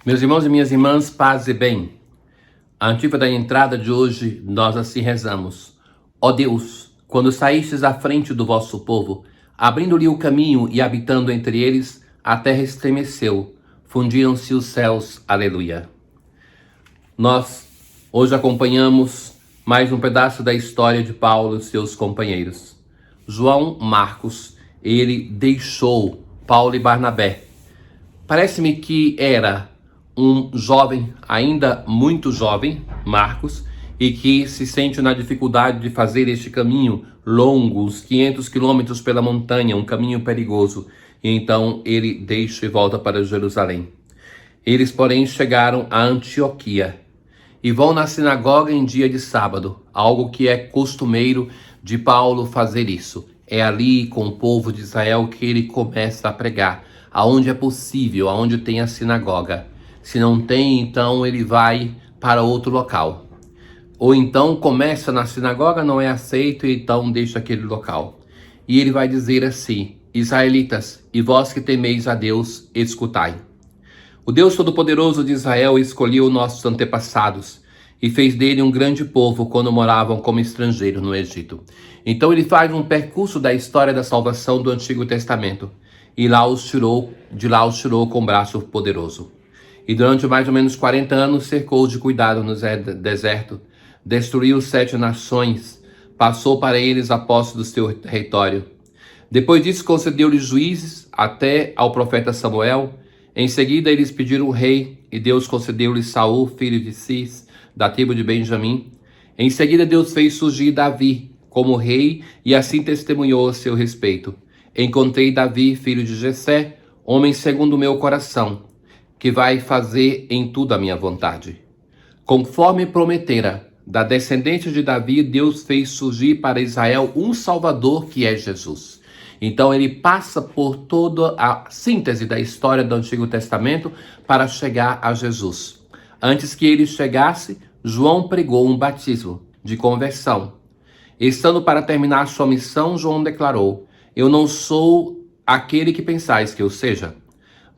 Meus irmãos e minhas irmãs, paz e bem. A antífona da entrada de hoje, nós assim rezamos. Ó Deus, quando saístes à frente do vosso povo, abrindo-lhe o caminho e habitando entre eles, a terra estremeceu, fundiram-se os céus. Aleluia. Nós hoje acompanhamos mais um pedaço da história de Paulo e seus companheiros. João Marcos, ele deixou Paulo e Barnabé. Parece-me que era um jovem, ainda muito jovem, Marcos, e que se sente na dificuldade de fazer este caminho longo, uns 500 quilômetros pela montanha, um caminho perigoso. E então ele deixa e volta para Jerusalém. Eles, porém, chegaram a Antioquia e vão na sinagoga em dia de sábado, algo que é costumeiro de Paulo fazer isso. É ali com o povo de Israel que ele começa a pregar, aonde é possível, aonde tem a sinagoga. Se não tem, então ele vai para outro local. Ou então começa na sinagoga, não é aceito, e então deixa aquele local. E ele vai dizer assim: Israelitas, e vós que temeis a Deus, escutai. O Deus Todo-Poderoso de Israel escolheu nossos antepassados e fez dele um grande povo quando moravam como estrangeiros no Egito. Então ele faz um percurso da história da salvação do Antigo Testamento e de lá os tirou com braço poderoso. E durante mais ou menos 40 anos cercou de cuidado no deserto, destruiu 7 nações, passou para eles a posse do seu território. Depois disso concedeu-lhes juízes até ao profeta Samuel. Em seguida eles pediram o rei e Deus concedeu-lhes Saul, filho de Cis, da tribo de Benjamim. Em seguida Deus fez surgir Davi como rei e assim testemunhou a seu respeito. Encontrei Davi, filho de Jessé, homem segundo o meu coração, que vai fazer em tudo a minha vontade. Conforme prometera, da descendência de Davi, Deus fez surgir para Israel um Salvador, que é Jesus. Então ele passa por toda a síntese da história do Antigo Testamento para chegar a Jesus. Antes que ele chegasse, João pregou um batismo de conversão. Estando para terminar sua missão, João declarou: Eu não sou aquele que pensais que eu seja,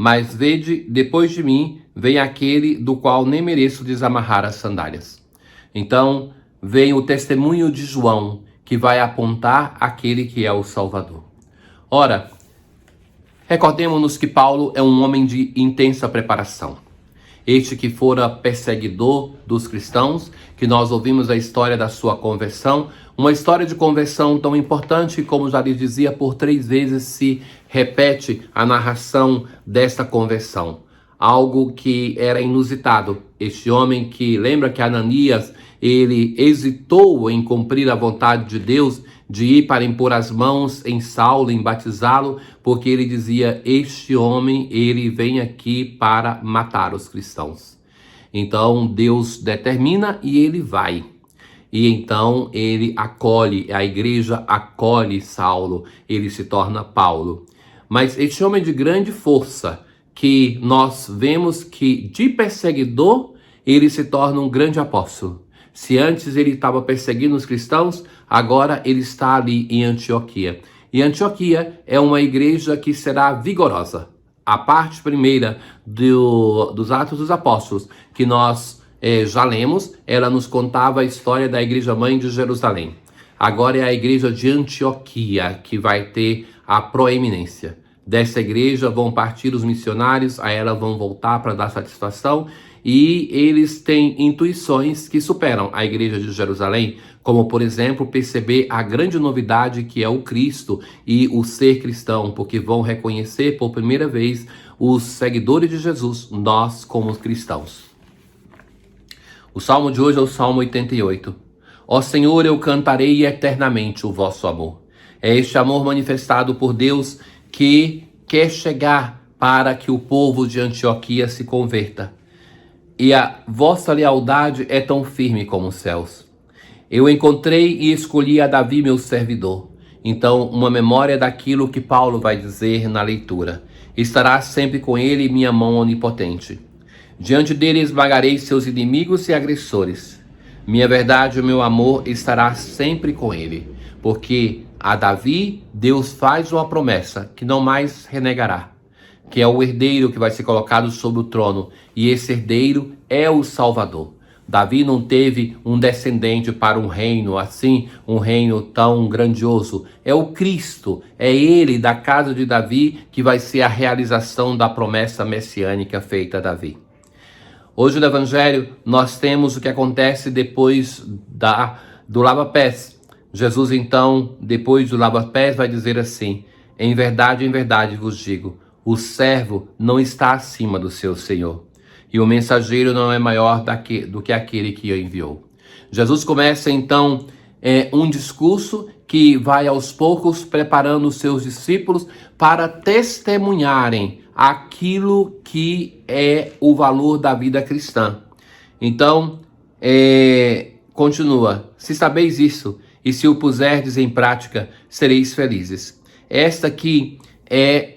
mas vede, depois de mim, vem aquele do qual nem mereço desamarrar as sandálias. Então, vem o testemunho de João, que vai apontar aquele que é o Salvador. Ora, recordemos-nos que Paulo é um homem de intensa preparação. Este que fora perseguidor dos cristãos, que nós ouvimos a história da sua conversão, uma história de conversão tão importante, como já lhe dizia, por 3 vezes se repete a narração desta conversão. Algo que era inusitado. Este homem que, lembra que Ananias, ele hesitou em cumprir a vontade de Deus, de ir para impor as mãos em Saulo, em batizá-lo, porque ele dizia: este homem, ele vem aqui para matar os cristãos. Então Deus determina e ele vai. E então ele acolhe, a igreja acolhe Saulo, ele se torna Paulo. Mas este homem de grande força, que nós vemos que de perseguidor, ele se torna um grande apóstolo. Se antes ele estava perseguindo os cristãos, agora ele está ali em Antioquia. E Antioquia é uma igreja que será vigorosa. A parte primeira dos Atos dos Apóstolos, que nós já lemos, ela nos contava a história da igreja mãe de Jerusalém. Agora é a igreja de Antioquia que vai ter a proeminência. Dessa igreja vão partir os missionários, a ela vão voltar para dar satisfação, e eles têm intuições que superam a igreja de Jerusalém, como, por exemplo, perceber a grande novidade que é o Cristo e o ser cristão, porque vão reconhecer por primeira vez os seguidores de Jesus, nós como cristãos. O salmo de hoje é o Salmo 88. Ó Senhor, eu cantarei eternamente o vosso amor. É este amor manifestado por Deus que quer chegar para que o povo de Antioquia se converta. E a vossa lealdade é tão firme como os céus. Eu encontrei e escolhi a Davi, meu servidor. Então, uma memória daquilo que Paulo vai dizer na leitura. Estará sempre com ele minha mão onipotente. Diante dele esmagarei seus inimigos e agressores. Minha verdade e o meu amor estará sempre com ele. Porque a Davi, Deus faz uma promessa que não mais renegará. que é o herdeiro que vai ser colocado sobre o trono, e esse herdeiro é o Salvador. Davi não teve um descendente para um reino assim, um reino tão grandioso. É o Cristo, é ele da casa de Davi que vai ser a realização da promessa messiânica feita a Davi. Hoje no Evangelho nós temos o que acontece depois do lava-pés. Jesus então, depois do lava-pés, vai dizer assim: em verdade vos digo, o servo não está acima do seu senhor, e o mensageiro não é maior do que aquele que o enviou. Jesus começa então um discurso que vai aos poucos preparando os seus discípulos para testemunharem aquilo que é o valor da vida cristã. Então, continua: se sabeis isso, e se o puserdes em prática, sereis felizes. Esta aqui é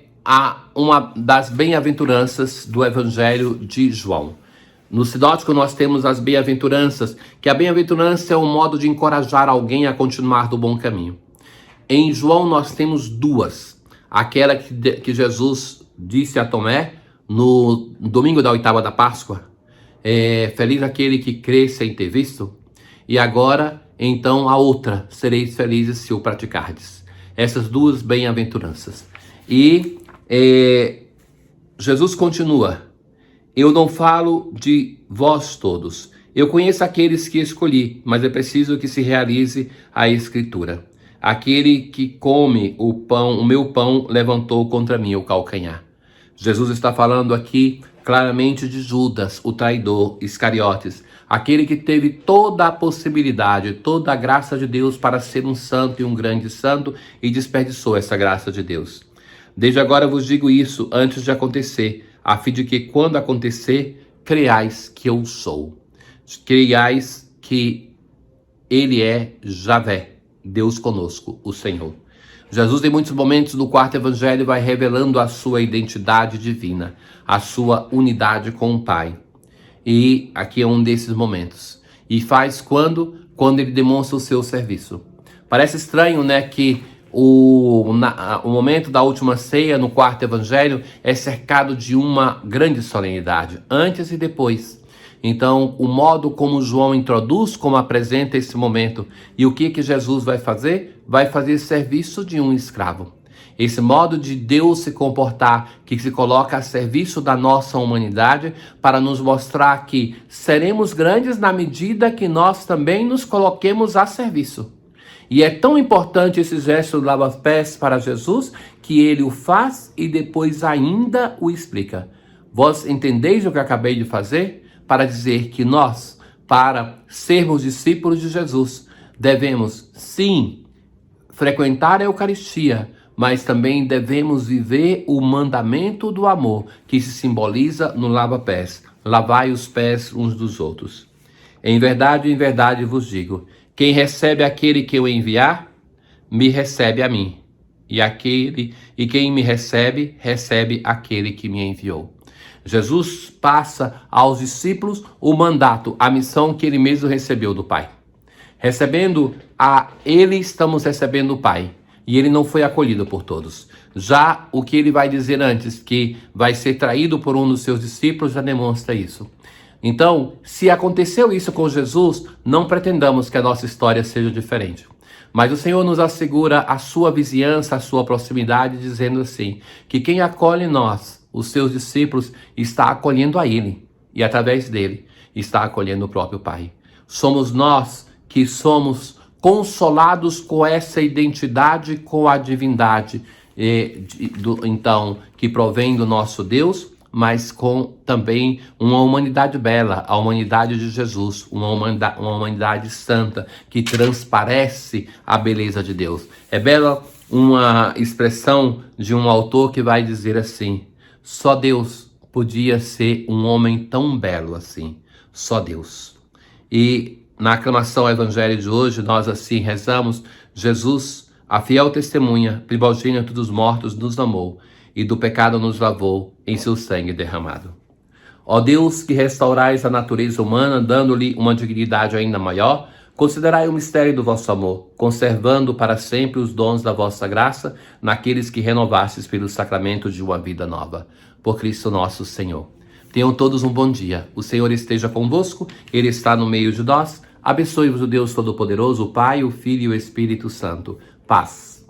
uma das bem-aventuranças do Evangelho de João. No sinótico nós temos as bem-aventuranças, que a bem-aventurança é um modo de encorajar alguém a continuar do bom caminho. Em João nós temos duas. Aquela que Jesus disse a Tomé no domingo da oitava da Páscoa: feliz aquele que crê sem ter visto. E agora, então, a outra: sereis felizes se o praticardes. Essas duas bem-aventuranças. E Jesus continua: eu não falo de vós todos. Eu conheço aqueles que escolhi, mas é preciso que se realize a Escritura. Aquele que come o meu pão, levantou contra mim o calcanhar. Jesus está falando aqui claramente de Judas, o traidor, Iscariotes, aquele que teve toda a possibilidade, toda a graça de Deus para ser um santo e um grande santo, e desperdiçou essa graça de Deus. Desde agora vos digo isso antes de acontecer, a fim de que quando acontecer, creiais que eu sou. Creiais que ele é Javé, Deus conosco, o Senhor. Jesus, em muitos momentos do quarto evangelho, vai revelando a sua identidade divina, a sua unidade com o Pai. E aqui é um desses momentos. E faz quando ele demonstra o seu serviço. Parece estranho, né, que o momento da última ceia no quarto evangelho é cercado de uma grande solenidade, antes e depois. Então, o modo como João introduz, como apresenta esse momento, e o que Jesus vai fazer? Vai fazer serviço de um escravo. Esse modo de Deus se comportar, que se coloca a serviço da nossa humanidade, para nos mostrar que seremos grandes na medida que nós também nos coloquemos a serviço. E é tão importante esse gesto do lava-pés para Jesus, que ele o faz e depois ainda o explica. Vós entendeis o que acabei de fazer? Para dizer que nós, para sermos discípulos de Jesus, devemos, sim, frequentar a Eucaristia, mas também devemos viver o mandamento do amor, que se simboliza no lava-pés. Lavai os pés uns dos outros. Em verdade vos digo, quem recebe aquele que eu enviar, me recebe a mim. E quem me recebe, recebe aquele que me enviou. Jesus passa aos discípulos o mandato, a missão que ele mesmo recebeu do Pai. Recebendo a ele, estamos recebendo o Pai. E ele não foi acolhido por todos. Já o que ele vai dizer antes, que vai ser traído por um dos seus discípulos, já demonstra isso. Então, se aconteceu isso com Jesus, não pretendamos que a nossa história seja diferente. Mas o Senhor nos assegura a sua vizinhança, a sua proximidade, dizendo assim, que quem acolhe nós, os seus discípulos, está acolhendo a Ele. E através dele, está acolhendo o próprio Pai. Somos nós que somos consolados com essa identidade, com a divindade, então, que provém do nosso Deus, mas com também uma humanidade bela, a humanidade de Jesus, uma humanidade santa, que transparece a beleza de Deus. É bela uma expressão de um autor que vai dizer assim, só Deus podia ser um homem tão belo assim, só Deus. E na aclamação ao Evangelho de hoje, nós assim rezamos, Jesus, a fiel testemunha, primogênito dos mortos, nos amou, e do pecado nos lavou em seu sangue derramado. Ó Deus, que restaurais a natureza humana, dando-lhe uma dignidade ainda maior, Considerai o mistério do vosso amor, conservando para sempre os dons da vossa graça naqueles que renovastes pelo sacramento de uma vida nova. Por Cristo nosso Senhor. Tenham todos um bom dia. O Senhor esteja convosco, Ele está no meio de nós. Abençoe-vos o Deus Todo-Poderoso, o Pai, o Filho e o Espírito Santo. Paz.